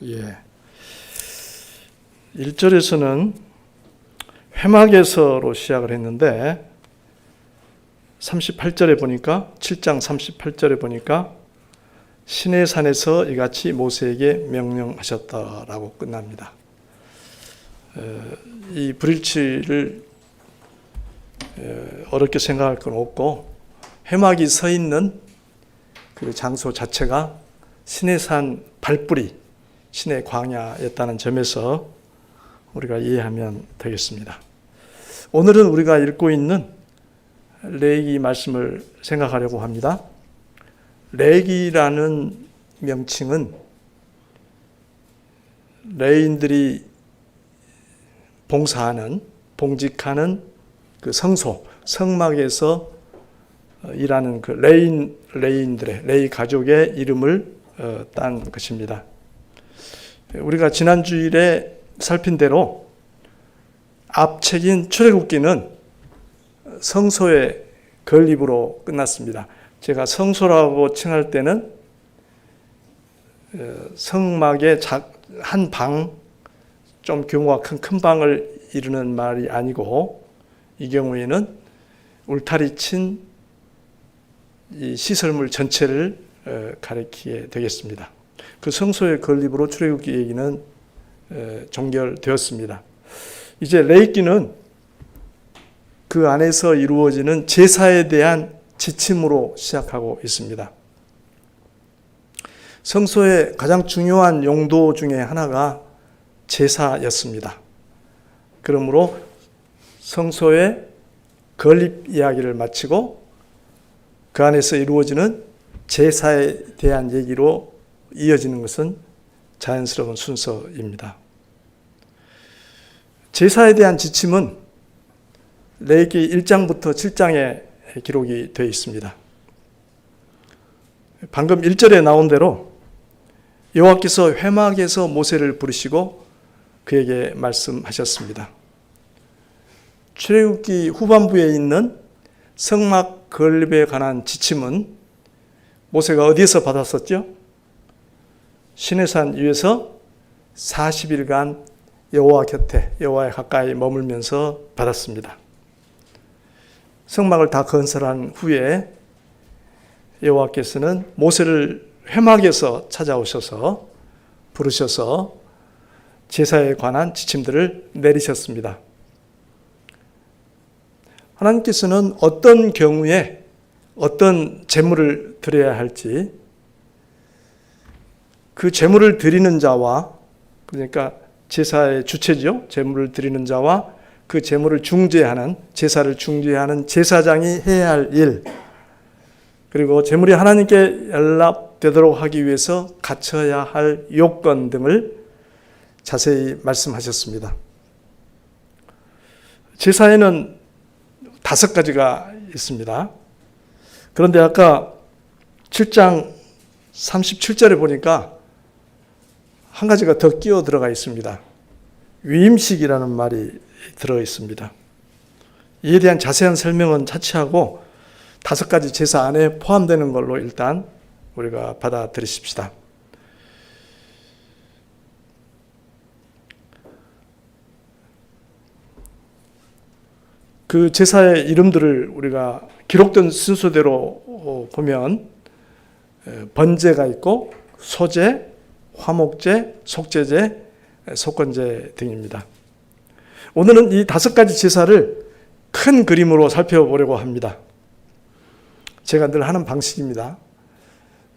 예. 1절에서는 회막에서로 시작을 했는데 38절에 보니까 7장 38절에 보니까 시내산에서 이같이 모세에게 명령하셨다라고 끝납니다. 이 불일치를 어렵게 생각할 건 없고 회막이 서 있는 그 장소 자체가 시내산 발뿌리, 시내 광야였다는 점에서 우리가 이해하면 되겠습니다. 오늘은 우리가 읽고 있는 레위기 말씀을 생각하려고 합니다. 레위기라는 명칭은 레위인들이 봉직하는 그 성소, 성막에서 일하는 그 레위인들의, 레위 가족의 이름을 딴 것입니다. 우리가 지난 주일에 살핀 대로 앞책인 출애굽기는 성소의 건립으로 끝났습니다. 제가 성소라고 칭할 때는 성막의 한 방, 좀 규모가 큰 방을 이루는 말이 아니고 이 경우에는 울타리 친 이 시설물 전체를 가리키게 되겠습니다. 그 성소의 건립으로 출애굽기 얘기는 종결되었습니다. 이제 레위기는 그 안에서 이루어지는 제사에 대한 지침으로 시작하고 있습니다. 성소의 가장 중요한 용도 중에 하나가 제사였습니다. 그러므로 성소의 건립 이야기를 마치고 그 안에서 이루어지는 제사에 대한 얘기로 이어지는 것은 자연스러운 순서입니다. 제사에 대한 지침은 레위기 1장부터 7장에 기록이 되어 있습니다. 방금 1절에 나온 대로 여호와께서 회막에서 모세를 부르시고 그에게 말씀하셨습니다. 출애굽기 후반부에 있는 성막 건립에 관한 지침은 모세가 어디에서 받았었죠? 시내산 위에서 40일간 여호와 곁에, 여호와에 가까이 머물면서 받았습니다. 성막을 다 건설한 후에 여호와께서는 모세를 회막에서 찾아오셔서 부르셔서 제사에 관한 지침들을 내리셨습니다. 하나님께서는 어떤 경우에 어떤 제물을 드려야 할지, 그 제물을 드리는 자와, 그러니까 제사의 주체죠. 제물을 드리는 자와 그 제물을 중재하는, 제사를 중재하는 제사장이 해야 할 일, 그리고 제물이 하나님께 연락되도록 하기 위해서 갖춰야 할 요건 등을 자세히 말씀하셨습니다. 제사에는 5가지가 있습니다. 그런데 아까 7장 37절에 보니까 한 가지가 더 끼어 들어가 있습니다. 위임식이라는 말이 들어 있습니다. 이에 대한 자세한 설명은 차치하고 5가지 제사 안에 포함되는 걸로 일단 우리가 받아들이십시다. 그 제사의 이름들을 우리가 기록된 순서대로 보면 번제가 있고 소제, 화목제, 속제제, 속건제 등입니다. 오늘은 이 5가지 제사를 큰 그림으로 살펴보려고 합니다. 제가 늘 하는 방식입니다.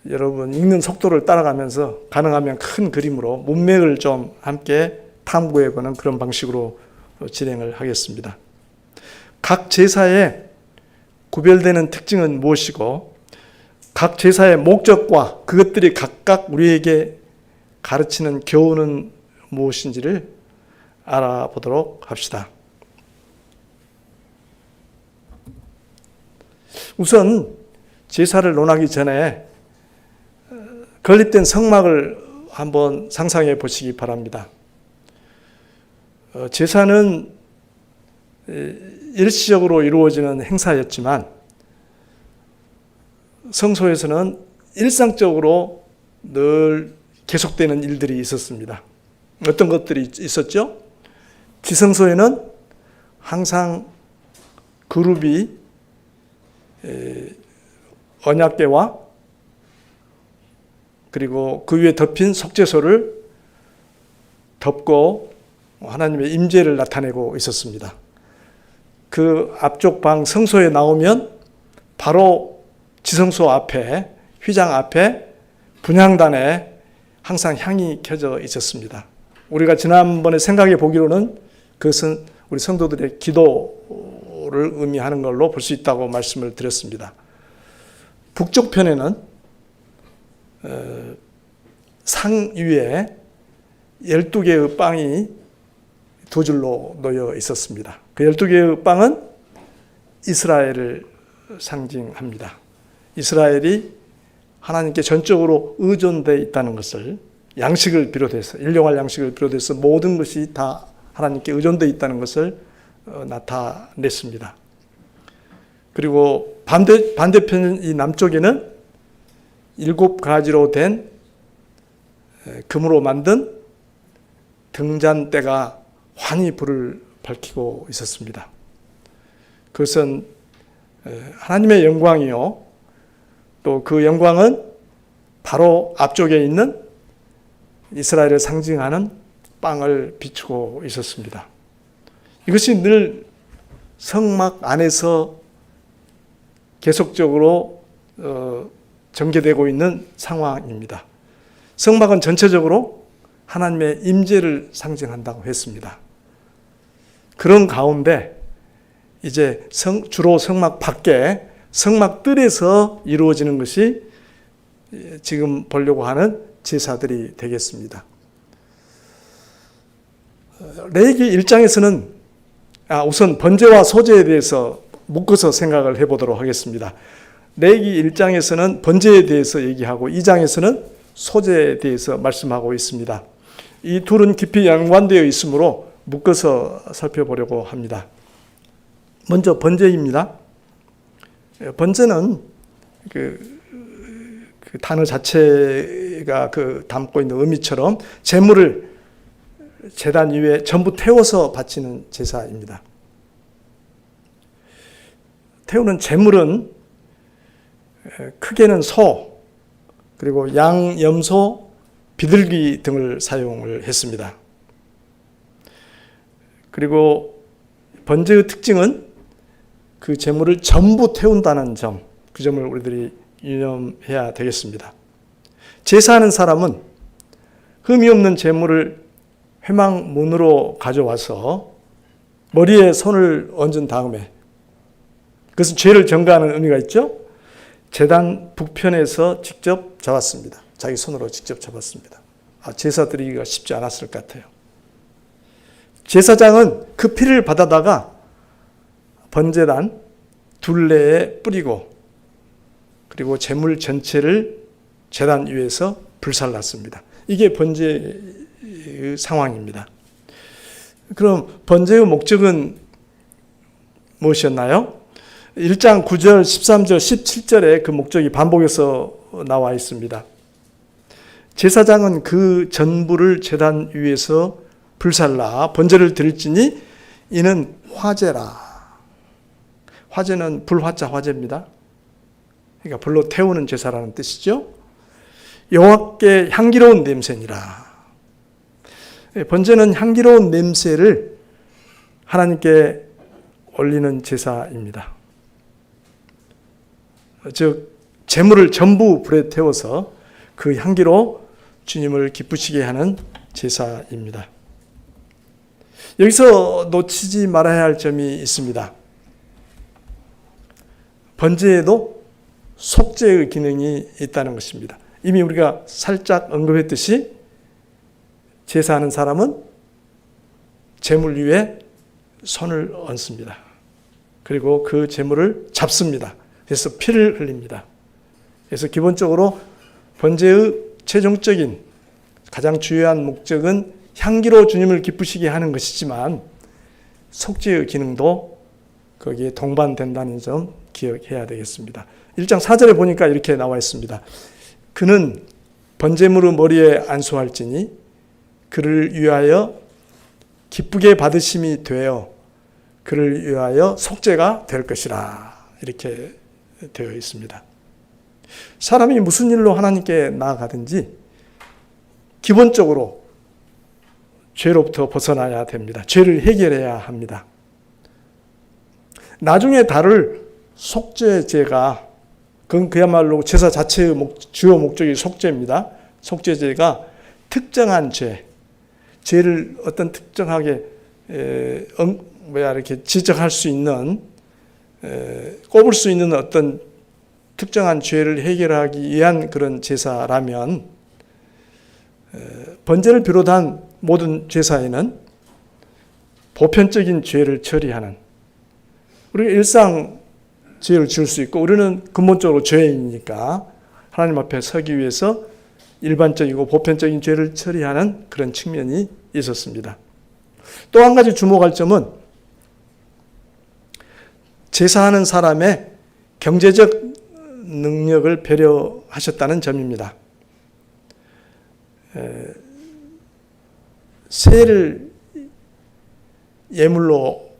여러분 읽는 속도를 따라가면서 가능하면 큰 그림으로 문맥을 좀 함께 탐구해보는 그런 방식으로 진행을 하겠습니다. 각 제사의 구별되는 특징은 무엇이고 각 제사의 목적과 그것들이 각각 우리에게 가르치는 교훈은 무엇인지를 알아보도록 합시다. 우선 제사를 논하기 전에 건립된 성막을 한번 상상해 보시기 바랍니다. 제사는 일시적으로 이루어지는 행사였지만 성소에서는 일상적으로 늘 계속되는 일들이 있었습니다. 어떤 것들이 있었죠? 지성소에는 항상 그룹이 언약궤와 그리고 그 위에 덮인 속죄소를 덮고 하나님의 임재를 나타내고 있었습니다. 그 앞쪽 방 성소에 나오면 바로 지성소 앞에, 휘장 앞에 분향단에 항상 향이 켜져 있었습니다. 우리가 지난번에 생각해 보기로는 그것은 우리 성도들의 기도를 의미하는 걸로 볼 수 있다고 말씀을 드렸습니다. 북쪽 편에는 상 위에 12개의 빵이 두 줄로 놓여 있었습니다. 그 12개의 빵은 이스라엘을 상징합니다. 이스라엘이 하나님께 전적으로 의존되어 있다는 것을, 양식을 비롯해서, 일용할 양식을 비롯해서 모든 것이 다 하나님께 의존되어 있다는 것을 나타냈습니다. 그리고 반대편 이 남쪽에는 7가지로 된 금으로 만든 등잔대가 환히 불을 밝히고 있었습니다. 그것은 하나님의 영광이요, 또 그 영광은 바로 앞쪽에 있는 이스라엘을 상징하는 빵을 비추고 있었습니다. 이것이 늘 성막 안에서 계속적으로 전개되고 있는 상황입니다. 성막은 전체적으로 하나님의 임재를 상징한다고 했습니다. 그런 가운데 이제 주로 성막 밖에, 성막 뜰에서 이루어지는 것이 지금 보려고 하는 제사들이 되겠습니다. 레위기 1장에서는 우선 번제와 소제에 대해서 묶어서 생각을 해보도록 하겠습니다. 레위기 1장에서는 번제에 대해서 얘기하고 2장에서는 소제에 대해서 말씀하고 있습니다. 이 둘은 깊이 연관되어 있으므로 묶어서 살펴보려고 합니다. 먼저 번제입니다. 번제는 그 단어 자체가 담고 있는 의미처럼 제물을 제단 위에 전부 태워서 바치는 제사입니다. 태우는 제물은 크게는 소, 그리고 양, 염소, 비둘기 등을 사용을 했습니다. 그리고 번제의 특징은 그 제물을 전부 태운다는 점, 그 점을 우리들이 유념해야 되겠습니다. 제사하는 사람은 흠이 없는 제물을 회막문으로 가져와서 머리에 손을 얹은 다음에, 그것은 죄를 전가하는 의미가 있죠. 제단 북편에서 직접 잡았습니다. 자기 손으로 직접 잡았습니다. 제사 드리기가 쉽지 않았을 것 같아요. 제사장은 그 피를 받아다가 번제단 둘레에 뿌리고, 그리고 제물 전체를 제단 위에서 불살랐습니다. 이게 번제의 상황입니다. 그럼 번제의 목적은 무엇이었나요? 1장 9절, 13절, 17절에 그 목적이 반복해서 나와 있습니다. 제사장은 그 전부를 제단 위에서 불살라 번제를 드릴지니 이는 화제라. 화제는 불화자 화제입니다. 그러니까 불로 태우는 제사라는 뜻이죠. 여호와께 향기로운 냄새니라. 번제는 향기로운 냄새를 하나님께 올리는 제사입니다. 즉 제물을 전부 불에 태워서 그 향기로 주님을 기쁘시게 하는 제사입니다. 여기서 놓치지 말아야 할 점이 있습니다. 번제에도 속죄의 기능이 있다는 것입니다. 이미 우리가 살짝 언급했듯이 제사하는 사람은 제물 위에 손을 얹습니다. 그리고 그 제물을 잡습니다. 그래서 피를 흘립니다. 그래서 기본적으로 번제의 최종적인 가장 주요한 목적은 향기로 주님을 기쁘시게 하는 것이지만 속죄의 기능도 거기에 동반된다는 점 기억해야 되겠습니다. 1장 4절에 보니까 이렇게 나와 있습니다. 그는 번제물의 머리에 안수할지니 그를 위하여 기쁘게 받으심이 되어 그를 위하여 속죄가 될 것이라. 이렇게 되어 있습니다. 사람이 무슨 일로 하나님께 나아가든지 기본적으로 죄로부터 벗어나야 됩니다. 죄를 해결해야 합니다. 나중에 다룰 속죄제가, 그건 그야말로 제사 자체의 주요 목적이 속죄입니다. 속죄제가 특정한 죄를 어떤 특정하게 이렇게 지적할 수 있는, 꼽을 수 있는 어떤 특정한 죄를 해결하기 위한 그런 제사라면, 번제를 비롯한 모든 제사에는 보편적인 죄를 처리하는, 우리가 일상 죄를 지을 수 있고 우리는 근본적으로 죄인이니까 하나님 앞에 서기 위해서 일반적이고 보편적인 죄를 처리하는 그런 측면이 있었습니다. 또 한 가지 주목할 점은 제사하는 사람의 경제적 능력을 배려하셨다는 점입니다. 새를 예물로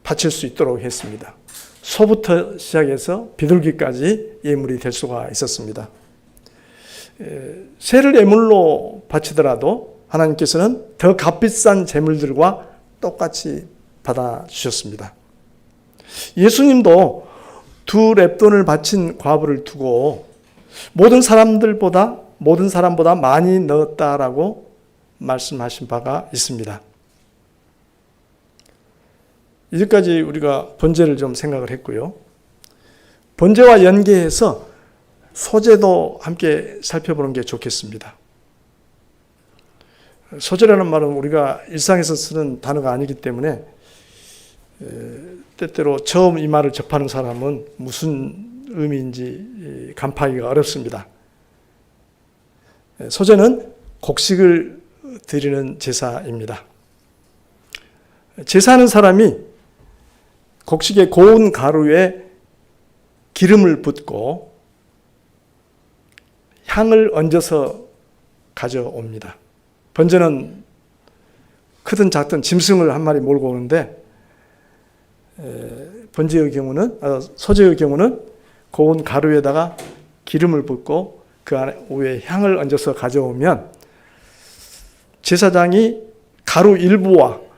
바칠 수 있도록 했습니다. 소부터 시작해서 비둘기까지 예물이 될 수가 있었습니다. 새를 예물로 바치더라도 하나님께서는 더 값비싼 제물들과 똑같이 받아주셨습니다. 예수님도 두 렙돈을 바친 과부를 두고 모든 사람보다 많이 넣었다라고 말씀하신 바가 있습니다. 이제까지 우리가 번제를 좀 생각을 했고요. 번제와 연계해서 소제도 함께 살펴보는 게 좋겠습니다. 소제라는 말은 우리가 일상에서 쓰는 단어가 아니기 때문에 때때로 처음 이 말을 접하는 사람은 무슨 의미인지 간파하기가 어렵습니다. 소제는 곡식을 드리는 제사입니다. 제사하는 사람이 곡식의 고운 가루에 기름을 붓고 향을 얹어서 가져옵니다. 번제는 크든 작든 짐승을 한 마리 몰고 오는데 소제의 경우는 고운 가루에다가 기름을 붓고 그 안에 위에 향을 얹어서 가져오면 제사장이 가루 일부와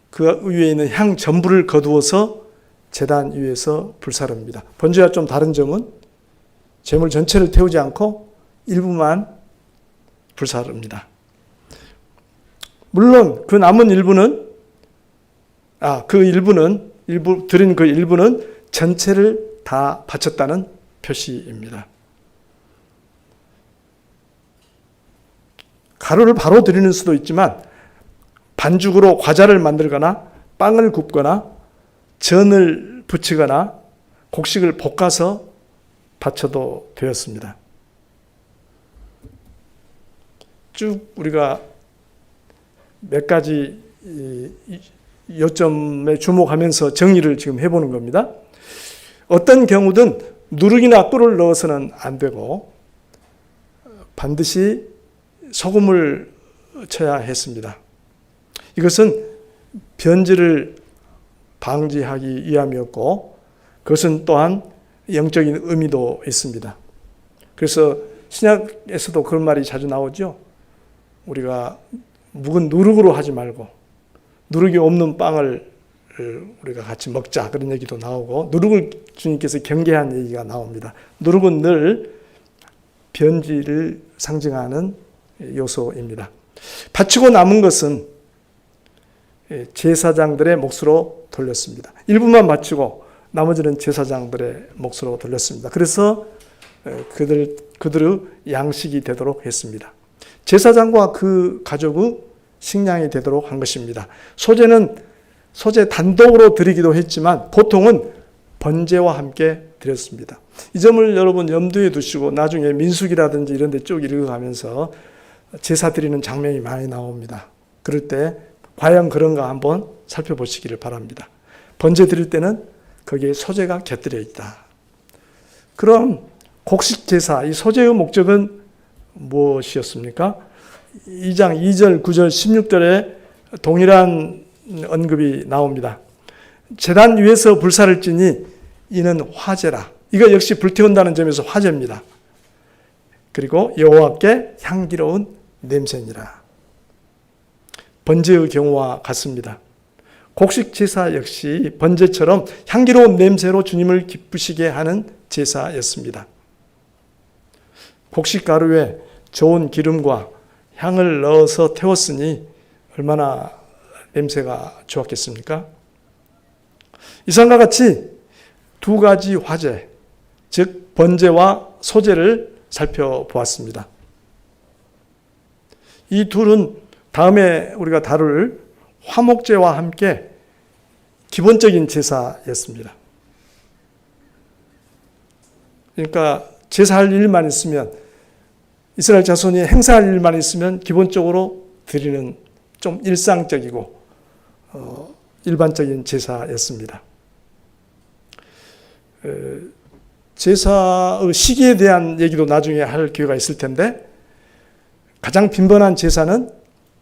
그 위에 있는 향 전부를 거두어서 제단 위에서 불사릅니다. 번제와 좀 다른 점은 제물 전체를 태우지 않고 일부만 불사릅니다. 물론 그 남은 일부는 드린 그 일부는 전체를 다 바쳤다는 표시입니다. 가루를 바로 드리는 수도 있지만 반죽으로 과자를 만들거나 빵을 굽거나 전을 부치거나 곡식을 볶아서 바쳐도 되었습니다. 쭉 우리가 몇 가지 요점에 주목하면서 정리를 지금 해보는 겁니다. 어떤 경우든 누룩이나 꿀을 넣어서는 안 되고 반드시 소금을 쳐야 했습니다. 이것은 변질을 방지하기 위함이었고 그것은 또한 영적인 의미도 있습니다. 그래서 신약에서도 그런 말이 자주 나오죠. 우리가 묵은 누룩으로 하지 말고 누룩이 없는 빵을 우리가 같이 먹자 그런 얘기도 나오고 누룩을 주님께서 경계한 얘기가 나옵니다. 누룩은 늘 변질을 상징하는 요소입니다. 바치고 남은 것은 제사장들의 몫으로 돌렸습니다. 일부만 바치고 나머지는 제사장들의 몫으로 돌렸습니다. 그래서 그들의 양식이 되도록 했습니다. 제사장과 그 가족의 식량이 되도록 한 것입니다. 소제 단독으로 드리기도 했지만 보통은 번제와 함께 드렸습니다. 이 점을 여러분 염두에 두시고 나중에 민수기라든지 이런 데 쭉 읽어가면서 제사 드리는 장면이 많이 나옵니다. 그럴 때 과연 그런가 한번 살펴보시기를 바랍니다. 번제 드릴 때는 거기에 소제가 곁들여 있다. 그럼 곡식 제사, 이 소제의 목적은 무엇이었습니까? 2장 2절, 9절, 16절에 동일한 언급이 나옵니다. 제단 위에서 불사를 찌니 이는 화제라. 이거 역시 불태운다는 점에서 화제입니다. 그리고 여호와께 향기로운 냄새니라. 번제의 경우와 같습니다. 곡식 제사 역시 번제처럼 향기로운 냄새로 주님을 기쁘시게 하는 제사였습니다. 곡식 가루에 좋은 기름과 향을 넣어서 태웠으니 얼마나 냄새가 좋았겠습니까? 이상과 같이 두 가지 화제, 즉 번제와 소제를 살펴보았습니다. 이 둘은 다음에 우리가 다룰 화목제와 함께 기본적인 제사였습니다. 그러니까 제사할 일만 있으면, 이스라엘 자손이 행사할 일만 있으면 기본적으로 드리는 좀 일상적이고 일반적인 제사였습니다. 제사의 시기에 대한 얘기도 나중에 할 기회가 있을 텐데, 가장 빈번한 제사는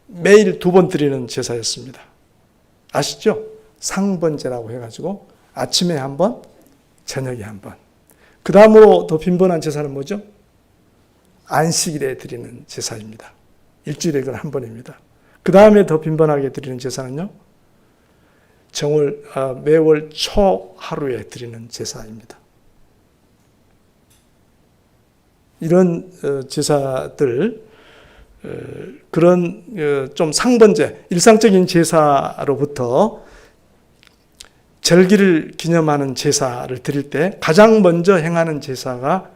매일 2번 드리는 제사였습니다. 아시죠? 상번제라고 해가지고 아침에 1번, 저녁에 1번. 그 다음으로 더 빈번한 제사는 뭐죠? 안식일에 드리는 제사입니다. 일주일에 그건 1번입니다. 그 다음에 더 빈번하게 드리는 제사는요, 매월 초 하루에 드리는 제사입니다. 이런 제사들, 그런 좀 상번제, 일상적인 제사로부터 절기를 기념하는 제사를 드릴 때 가장 먼저 행하는 제사가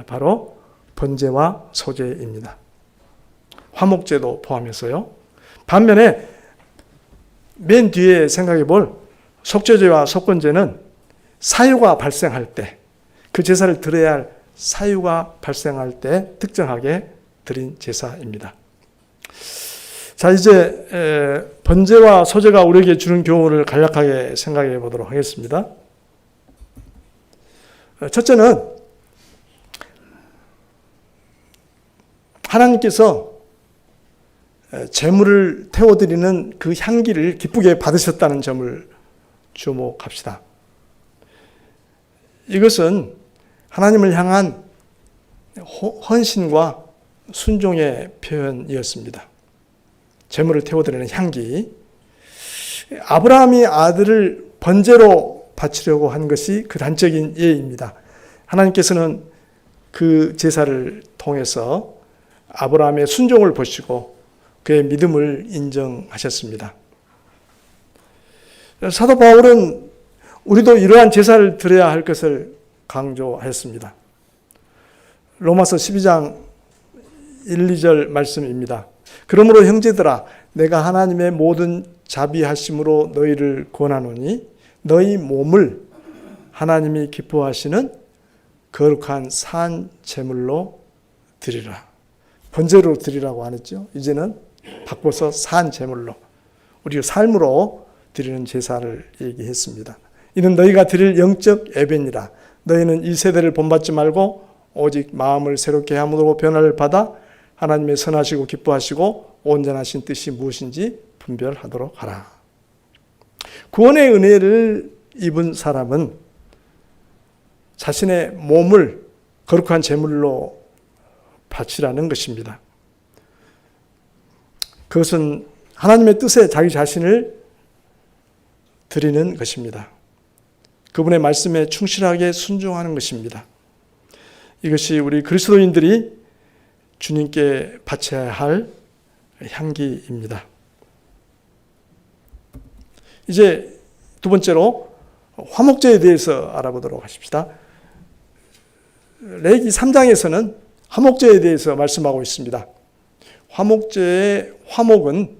바로 번제와 소제입니다. 화목제도 포함해서요. 반면에 맨 뒤에 생각해 볼 속죄제와 속건제는 사유가 발생할 때, 그 제사를 드려야 할 사유가 발생할 때 특정하게 드린 제사입니다. 자, 이제 번제와 소제가 우리에게 주는 교훈을 간략하게 생각해 보도록 하겠습니다. 첫째는 하나님께서 제물을 태워드리는 그 향기를 기쁘게 받으셨다는 점을 주목합시다. 이것은 하나님을 향한 헌신과 순종의 표현이었습니다. 제물을 태워드리는 향기. 아브라함이 아들을 번제로 바치려고 한 것이 그 단적인 예입니다. 하나님께서는 그 제사를 통해서 아브라함의 순종을 보시고 그의 믿음을 인정하셨습니다. 사도 바울은 우리도 이러한 제사를 드려야 할 것을 강조하였습니다. 로마서 12장 1, 2절 말씀입니다. 그러므로 형제들아, 내가 하나님의 모든 자비하심으로 너희를 권하노니 너희 몸을 하나님이 기뻐하시는 거룩한 산 제물로 드리라. 번제로 드리라고 안 했죠. 이제는 바꿔서 산 제물로, 우리 삶으로 드리는 제사를 얘기했습니다. 이는 너희가 드릴 영적 예배니라. 너희는 이 세대를 본받지 말고 오직 마음을 새롭게 함으로 변화를 받아 하나님의 선하시고 기뻐하시고 온전하신 뜻이 무엇인지 분별하도록 하라. 구원의 은혜를 입은 사람은 자신의 몸을 거룩한 제물로 바치라는 것입니다. 그것은 하나님의 뜻에 자기 자신을 드리는 것입니다. 그분의 말씀에 충실하게 순종하는 것입니다. 이것이 우리 그리스도인들이 주님께 바쳐야 할 향기입니다. 이제 두 번째로 화목제에 대해서 알아보도록 하십시다. 레위기 3장에서는 화목제에 대해서 말씀하고 있습니다. 화목제의 화목은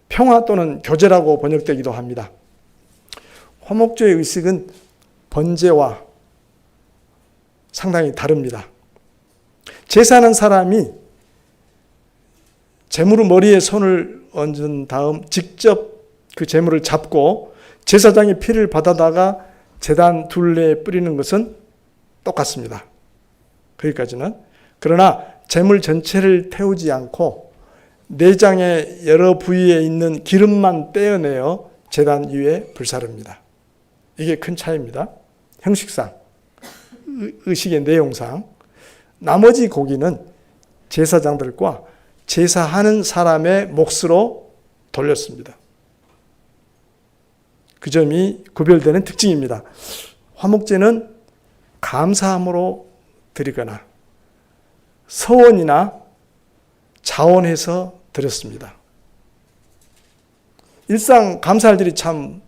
평화 또는 교제라고 번역되기도 합니다. 화목제의 의식은 번제와 상당히 다릅니다. 제사하는 사람이 제물의 머리에 손을 얹은 다음 직접 그 제물을 잡고 제사장의 피를 받아다가 제단 둘레에 뿌리는 것은 똑같습니다. 거기까지는. 그러나 제물 전체를 태우지 않고 내장의 여러 부위에 있는 기름만 떼어내어 제단 위에 불사릅니다. 이게 큰 차이입니다. 형식상, 의식의 내용상. 나머지 고기는 제사장들과 제사하는 사람의 몫으로 돌렸습니다. 그 점이 구별되는 특징입니다. 화목제는 감사함으로 드리거나 서원이나 자원해서 드렸습니다. 일상 감사할 일이 참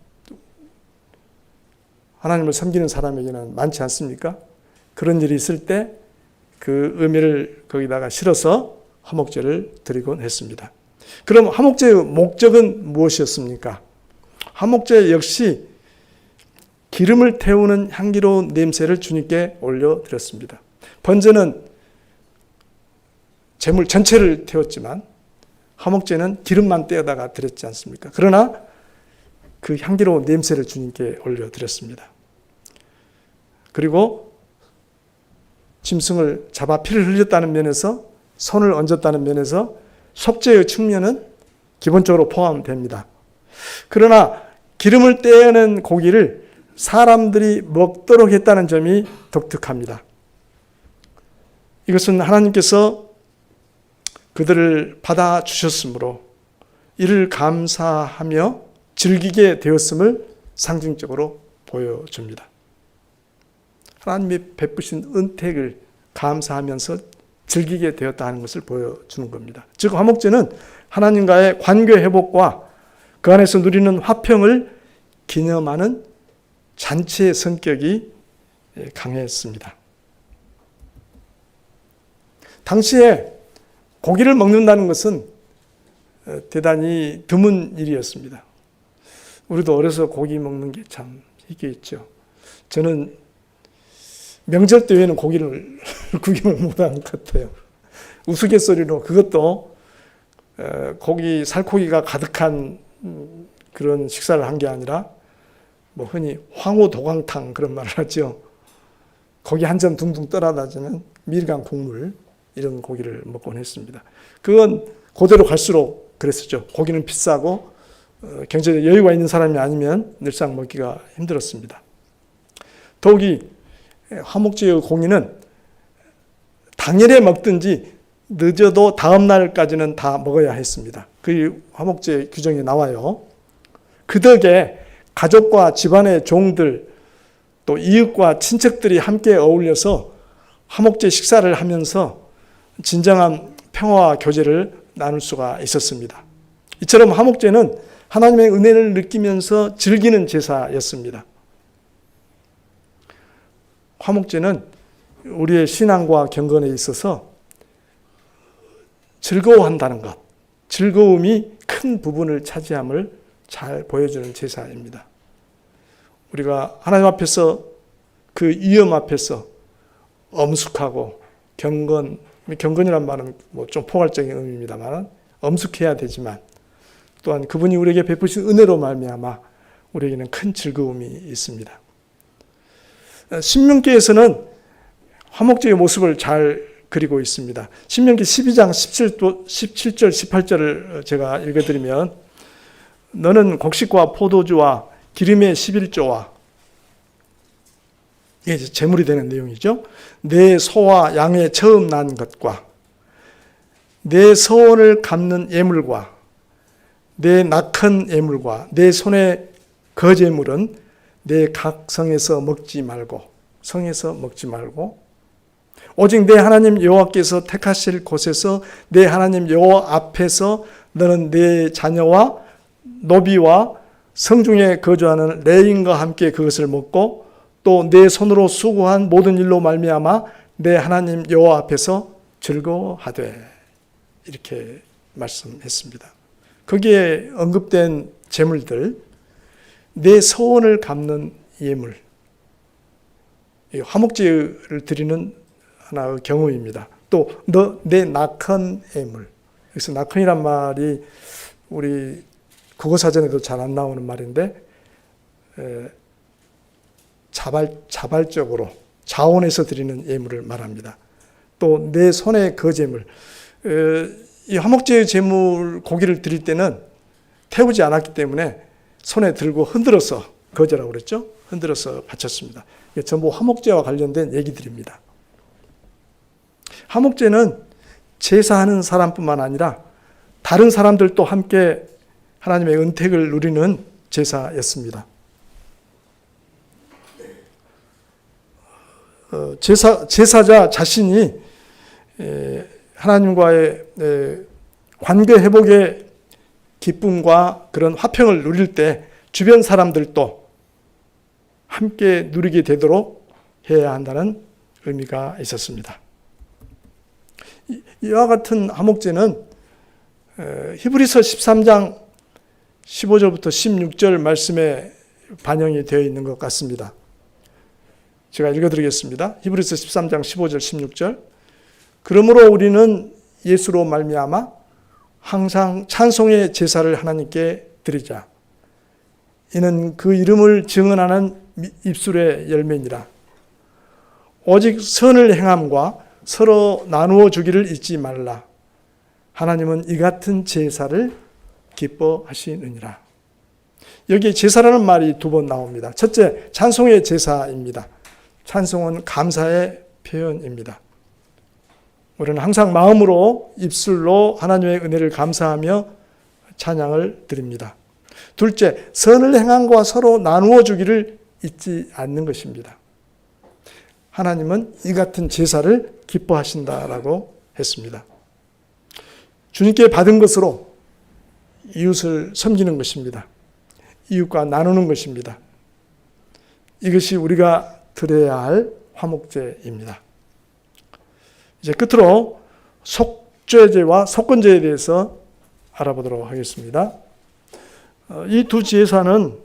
하나님을 섬기는 사람에게는 많지 않습니까? 그런 일이 있을 때 그 의미를 거기다가 실어서 화목제를 드리곤 했습니다. 그럼 화목제의 목적은 무엇이었습니까? 화목제 역시 기름을 태우는 향기로운 냄새를 주님께 올려드렸습니다. 번제는 제물 전체를 태웠지만 화목제는 기름만 떼어다가 드렸지 않습니까? 그러나 그 향기로운 냄새를 주님께 올려드렸습니다. 그리고 짐승을 잡아 피를 흘렸다는 면에서, 손을 얹었다는 면에서 속죄의 측면은 기본적으로 포함됩니다. 그러나 기름을 떼어낸 고기를 사람들이 먹도록 했다는 점이 독특합니다. 이것은 하나님께서 그들을 받아주셨으므로 이를 감사하며 즐기게 되었음을 상징적으로 보여줍니다. 하나님이 베푸신 은택을 감사하면서 즐기게 되었다 하는 것을 보여주는 겁니다. 즉 화목제는 하나님과의 관계 회복과 그 안에서 누리는 화평을 기념하는 잔치의 성격이 강했습니다. 당시에 고기를 먹는다는 것은 대단히 드문 일이었습니다. 우리도 어려서 고기 먹는 게 참 희귀했죠. 저는 명절 때 외에는 고기를 구경을 못한 것 같아요. 우스갯소리로 그것도 고기, 살코기가 가득한 그런 식사를 한 게 아니라 뭐 흔히 황후도강탕 그런 말을 하죠. 고기 한 점 둥둥 떠다니는 밀강 국물 이런 고기를 먹곤 했습니다. 그건 그대로 갈수록 그랬었죠. 고기는 비싸고 경제적 여유가 있는 사람이 아니면 늘상 먹기가 힘들었습니다. 더욱이 화목제의 공의는 당일에 먹든지 늦어도 다음 날까지는 다 먹어야 했습니다. 그 화목제 규정에 나와요. 그 덕에 가족과 집안의 종들 또 이웃과 친척들이 함께 어울려서 화목제 식사를 하면서 진정한 평화와 교제를 나눌 수가 있었습니다. 이처럼 화목제는 하나님의 은혜를 느끼면서 즐기는 제사였습니다. 화목제는 우리의 신앙과 경건에 있어서 즐거워한다는 것, 즐거움이 큰 부분을 차지함을 잘 보여주는 제사입니다. 우리가 하나님 앞에서 그 위엄 앞에서 엄숙하고 경건이란 말은 뭐 좀 포괄적인 의미입니다만 엄숙해야 되지만 또한 그분이 우리에게 베푸신 은혜로 말미암아 우리에게는 큰 즐거움이 있습니다. 신명기에서는 화목제의 모습을 잘 그리고 있습니다. 신명기 12장 17절, 18절을 제가 읽어드리면 너는 곡식과 포도주와 기름의 11조와 이게 제물이 되는 내용이죠. 내 소와 양의 처음 난 것과 내 서원을 갚는 예물과 내 낙헌 예물과 내 손의 거제물은 내 각 성에서 먹지 말고 오직 내 하나님 여호와께서 택하실 곳에서 내 하나님 여호와 앞에서 너는 내 자녀와 노비와 성중에 거주하는 레인과 함께 그것을 먹고 또 내 손으로 수고한 모든 일로 말미암아 내 하나님 여호와 앞에서 즐거워하되 이렇게 말씀했습니다. 거기에 언급된 제물들 내 서원을 갚는 예물, 화목제를 드리는 하나의 경우입니다. 또 내 낙헌 예물, 여기서 낙헌이란 말이 우리 국어사전에도 잘 안 나오는 말인데 자발적으로 자원해서 드리는 예물을 말합니다. 또 내 손의 거제물. 이 화목제의 제물 고기를 드릴 때는 태우지 않았기 때문에 손에 들고 흔들어서 거제라고 그랬죠. 흔들어서 바쳤습니다. 이게 전부 화목제와 관련된 얘기들입니다. 화목제는 제사하는 사람뿐만 아니라 다른 사람들도 함께 하나님의 은택을 누리는 제사였습니다. 제사자 자신이 하나님과의 관계 회복의 기쁨과 그런 화평을 누릴 때 주변 사람들도 함께 누리게 되도록 해야 한다는 의미가 있었습니다. 이와 같은 화목제는 히브리서 13장 15절부터 16절 말씀에 반영이 되어 있는 것 같습니다. 제가 읽어드리겠습니다. 히브리서 13장 15절 16절. 그러므로 우리는 예수로 말미암아 항상 찬송의 제사를 하나님께 드리자. 이는 그 이름을 증언하는 입술의 열매니라. 오직 선을 행함과 서로 나누어 주기를 잊지 말라. 하나님은 이 같은 제사를 기뻐하시느니라. 여기 제사라는 말이 두 번 나옵니다. 첫째, 찬송의 제사입니다. 찬송은 감사의 표현입니다. 우리는 항상 마음으로 입술로 하나님의 은혜를 감사하며 찬양을 드립니다. 둘째, 선을 행함과 서로 나누어 주기를 잊지 않는 것입니다. 하나님은 이 같은 제사를 기뻐하신다라고 했습니다. 주님께 받은 것으로 이웃을 섬기는 것입니다. 이웃과 나누는 것입니다. 이것이 우리가 드려야 할 화목제입니다. 이제 끝으로 속죄제와 속건제에 대해서 알아보도록 하겠습니다. 이 두 제사는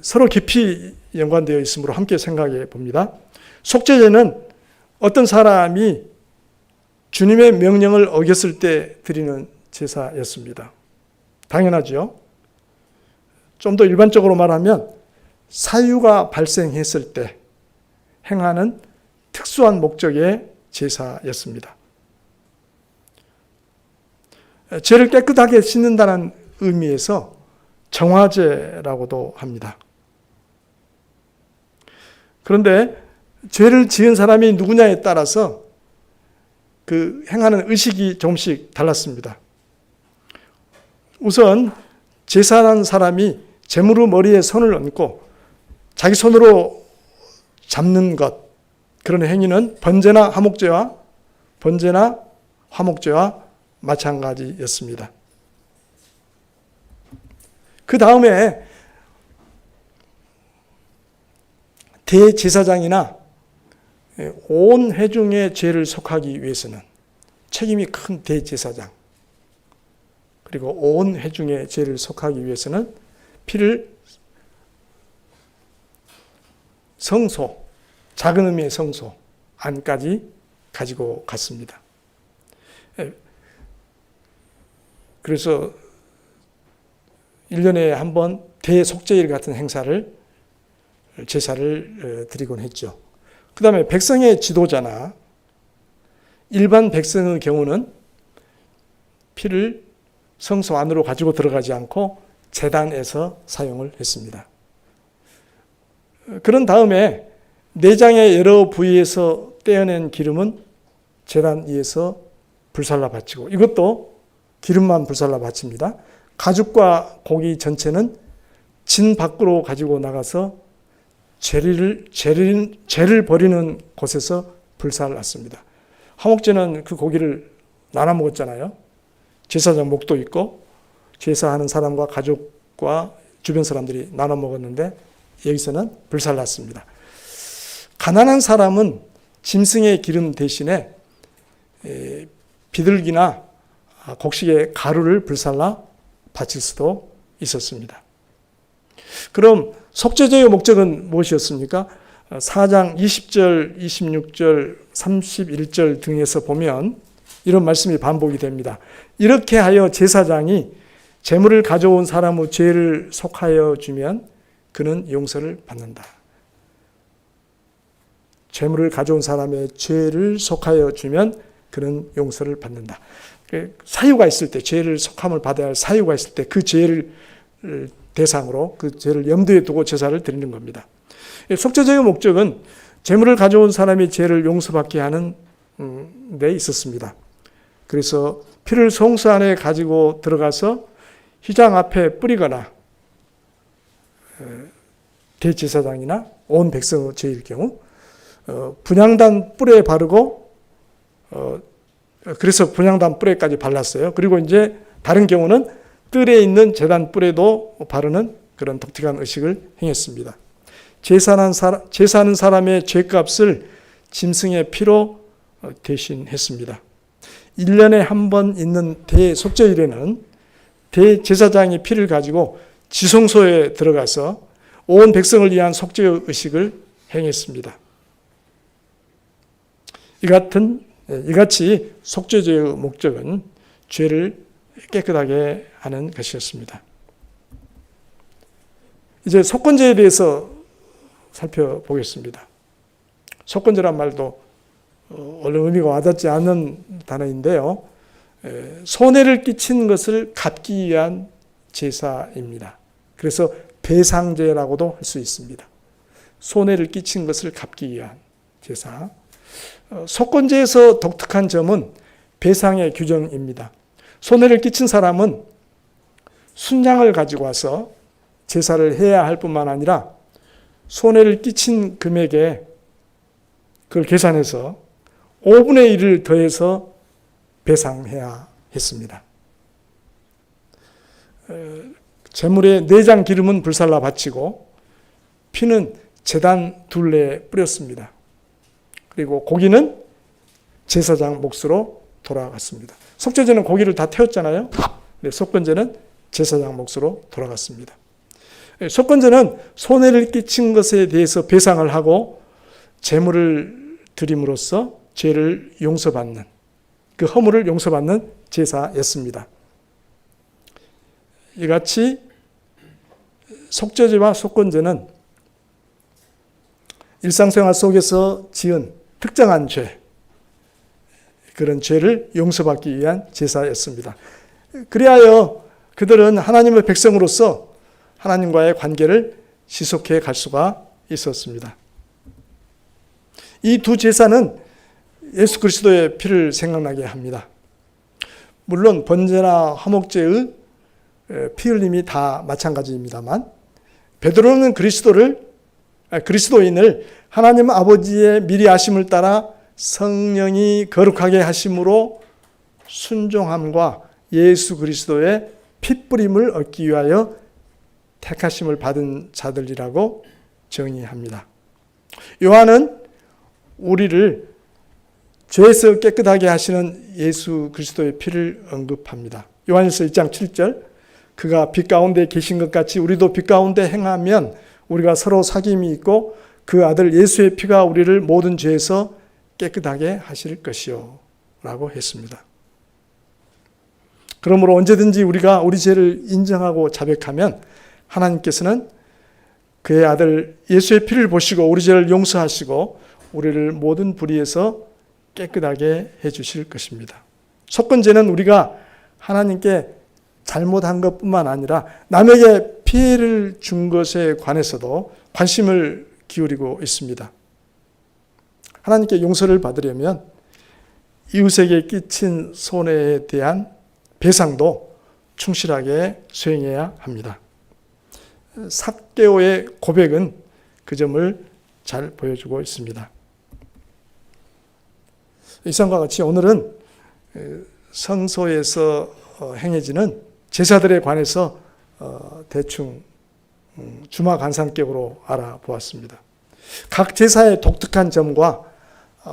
서로 깊이 연관되어 있으므로 함께 생각해 봅니다. 속죄제는 어떤 사람이 주님의 명령을 어겼을 때 드리는 제사였습니다. 당연하죠. 좀 더 일반적으로 말하면 사유가 발생했을 때 행하는 특수한 목적의 제사였습니다. 죄를 깨끗하게 씻는다는 의미에서 정화제라고도 합니다. 그런데 죄를 지은 사람이 누구냐에 따라서 그 행하는 의식이 조금씩 달랐습니다. 우선 제사하는 사람이 제물의 머리에 손을 얹고 자기 손으로 잡는 것, 그런 행위는 번제나 화목제와 마찬가지였습니다. 그 다음에 대제사장이나 온 회중의 죄를 속하기 위해서는 책임이 큰 대제사장, 그리고 온 회중의 죄를 속하기 위해서는 피를 성소, 작은 의미의 성소 안까지 가지고 갔습니다. 그래서 1년에 한 번 대속죄일 같은 제사를 드리곤 했죠. 그 다음에 백성의 지도자나 일반 백성의 경우는 피를 성소 안으로 가지고 들어가지 않고 제단에서 사용을 했습니다. 그런 다음에 내장의 여러 부위에서 떼어낸 기름은 제단 위에서 불살라 바치고, 이것도 기름만 불살라 바칩니다. 가죽과 고기 전체는 진 밖으로 가지고 나가서 죄를 버리는 곳에서 불살랐습니다. 화목제는 그 고기를 나눠 먹었잖아요. 제사장 목도 있고 제사하는 사람과 가족과 주변 사람들이 나눠 먹었는데 여기서는 불살랐습니다. 가난한 사람은 짐승의 기름 대신에 비둘기나 곡식의 가루를 불살라 바칠 수도 있었습니다. 그럼 속죄제의 목적은 무엇이었습니까? 4장 20절, 26절, 31절 등에서 보면 이런 말씀이 반복이 됩니다. 이렇게 하여 제사장이 제물을 가져온 사람의 죄를 속하여 주면 그는 용서를 받는다. 재물을 가져온 사람의 죄를 속하여 주면 그는 용서를 받는다. 사유가 있을 때, 죄를 속함을 받아야 할 사유가 있을 때 그 죄를 대상으로 그 죄를 염두에 두고 제사를 드리는 겁니다. 속죄제의 목적은 재물을 가져온 사람이 죄를 용서받게 하는 데 있었습니다. 그래서 피를 성소 안에 가지고 들어가서 휘장 앞에 뿌리거나 대제사장이나 온 백성의 죄일 경우 분향단 뿔에 바르고 그래서 분향단 뿔에까지 발랐어요. 그리고 이제 다른 경우는 뜰에 있는 제단 뿔에도 바르는 그런 독특한 의식을 행했습니다. 제사하는 사람의 죄값을 짐승의 피로 대신했습니다. 1년에 한 번 있는 대속죄일에는 대제사장이 피를 가지고 지성소에 들어가서 온 백성을 위한 속죄 의식을 행했습니다. 이같이 속죄제의 목적은 죄를 깨끗하게 하는 것이었습니다. 이제 속건제에 대해서 살펴보겠습니다. 속건제란 말도 얼른 의미가 와닿지 않는 단어인데요. 손해를 끼친 것을 갚기 위한 제사입니다. 그래서 배상제라고도 할 수 있습니다. 손해를 끼친 것을 갚기 위한 제사. 속건제에서 독특한 점은 배상의 규정입니다. 손해를 끼친 사람은 순양을 가지고 와서 제사를 해야 할 뿐만 아니라 손해를 끼친 금액에 그걸 계산해서 5분의 1을 더해서 배상해야 했습니다. 제물의 내장 기름은 불살라 바치고 피는 제단 둘레에 뿌렸습니다. 그리고 고기는 제사장 몫으로 돌아갔습니다. 속죄제는 고기를 다 태웠잖아요. 속건제는 제사장 몫으로 돌아갔습니다. 속건제는 손해를 끼친 것에 대해서 배상을 하고 제물을 드림으로써 죄를 용서받는, 그 허물을 용서받는 제사였습니다. 이같이 속죄제와 속건제는 일상생활 속에서 지은 특정한 죄, 그런 죄를 용서받기 위한 제사였습니다. 그리하여 그들은 하나님의 백성으로서 하나님과의 관계를 지속해 갈 수가 있었습니다. 이 두 제사는 예수 그리스도의 피를 생각나게 합니다. 물론 번제나 화목제의 피 흘림이 다 마찬가지입니다만 베드로는 그리스도인을 하나님 아버지의 미리 아심을 따라 성령이 거룩하게 하심으로 순종함과 예수 그리스도의 핏뿌림을 얻기 위하여 택하심을 받은 자들이라고 정의합니다. 요한은 우리를 죄에서 깨끗하게 하시는 예수 그리스도의 피를 언급합니다. 요한일서 1장 7절, 그가 빛 가운데 계신 것 같이 우리도 빛 가운데 행하면 우리가 서로 사귐이 있고 그 아들 예수의 피가 우리를 모든 죄에서 깨끗하게 하실 것이요 라고 했습니다. 그러므로 언제든지 우리가 우리 죄를 인정하고 자백하면 하나님께서는 그의 아들 예수의 피를 보시고 우리 죄를 용서하시고 우리를 모든 불의에서 깨끗하게 해주실 것입니다. 속건제는 우리가 하나님께 잘못한 것뿐만 아니라 남에게 피해를 준 것에 관해서도 관심을 기울이고 있습니다. 하나님께 용서를 받으려면 이웃에게 끼친 손해에 대한 배상도 충실하게 수행해야 합니다. 삭개오의 고백은 그 점을 잘 보여주고 있습니다. 이상과 같이 오늘은 성소에서 행해지는 제사들에 관해서 대충 주마간상격으로 알아보았습니다. 각 제사의 독특한 점과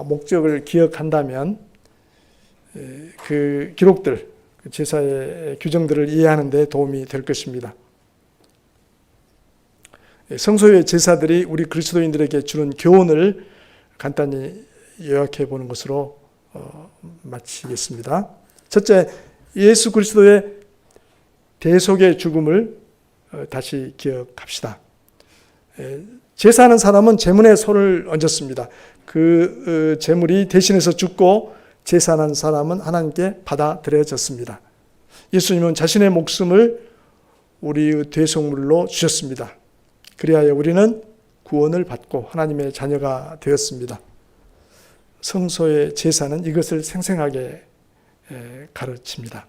목적을 기억한다면 그 기록들, 제사의 규정들을 이해하는 데 도움이 될 것입니다. 성소의 제사들이 우리 그리스도인들에게 주는 교훈을 간단히 요약해 보는 것으로 마치겠습니다. 첫째, 예수 그리스도의 대속의 죽음을 다시 기억합시다. 제사하는 사람은 제물에 손을 얹었습니다. 그 제물이 대신해서 죽고 제사하는 사람은 하나님께 받아들여졌습니다. 예수님은 자신의 목숨을 우리의 대속물로 주셨습니다. 그리하여 우리는 구원을 받고 하나님의 자녀가 되었습니다. 성소의 제사는 이것을 생생하게 가르칩니다.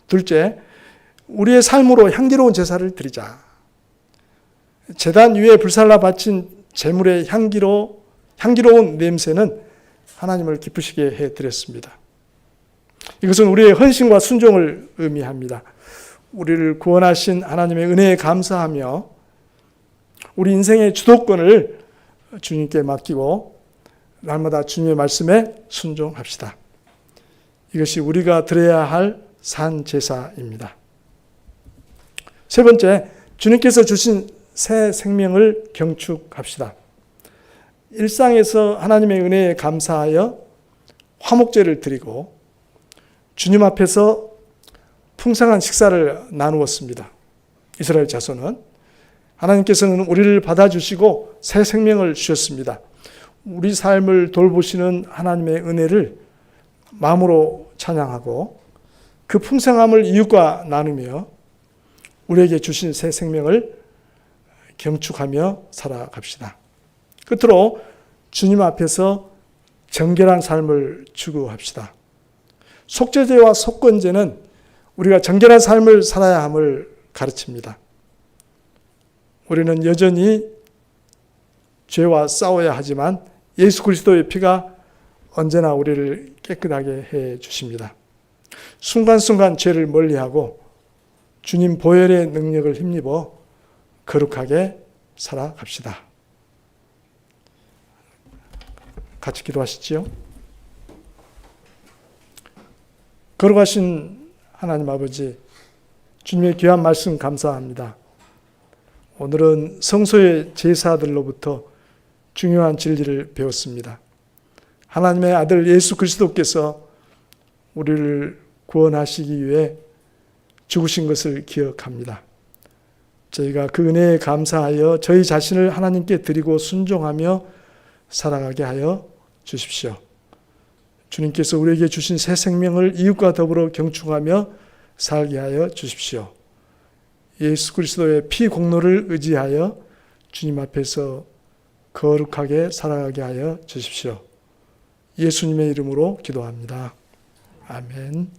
둘째, 우리의 삶으로 향기로운 제사를 드리자. 제단 위에 불살라 바친 제물의 향기로운 냄새는 하나님을 기쁘시게 해드렸습니다. 이것은 우리의 헌신과 순종을 의미합니다. 우리를 구원하신 하나님의 은혜에 감사하며 우리 인생의 주도권을 주님께 맡기고 날마다 주님의 말씀에 순종합시다. 이것이 우리가 드려야 할 산 제사입니다. 세 번째, 주님께서 주신 새 생명을 경축합시다. 일상에서 하나님의 은혜에 감사하여 화목제를 드리고 주님 앞에서 풍성한 식사를 나누었습니다. 이스라엘 자손은 하나님께서는 우리를 받아주시고 새 생명을 주셨습니다. 우리 삶을 돌보시는 하나님의 은혜를 마음으로 찬양하고 그 풍성함을 이웃과 나누며 우리에게 주신 새 생명을 경축하며 살아갑시다. 끝으로 주님 앞에서 정결한 삶을 추구합시다. 속죄제와 속건제는 우리가 정결한 삶을 살아야 함을 가르칩니다. 우리는 여전히 죄와 싸워야 하지만 예수 그리스도의 피가 언제나 우리를 깨끗하게 해 주십니다. 순간순간 죄를 멀리하고 주님 보혈의 능력을 힘입어 거룩하게 살아갑시다. 같이 기도하시지요. 거룩하신 하나님 아버지, 주님의 귀한 말씀 감사합니다. 오늘은 성소의 제사들로부터 중요한 진리를 배웠습니다. 하나님의 아들 예수 그리스도께서 우리를 구원하시기 위해 죽으신 것을 기억합니다. 저희가 그 은혜에 감사하여 저희 자신을 하나님께 드리고 순종하며 살아가게 하여 주십시오. 주님께서 우리에게 주신 새 생명을 이웃과 더불어 경축하며 살게 하여 주십시오. 예수 그리스도의 피 공로를 의지하여 주님 앞에서 거룩하게 살아가게 하여 주십시오. 예수님의 이름으로 기도합니다. 아멘.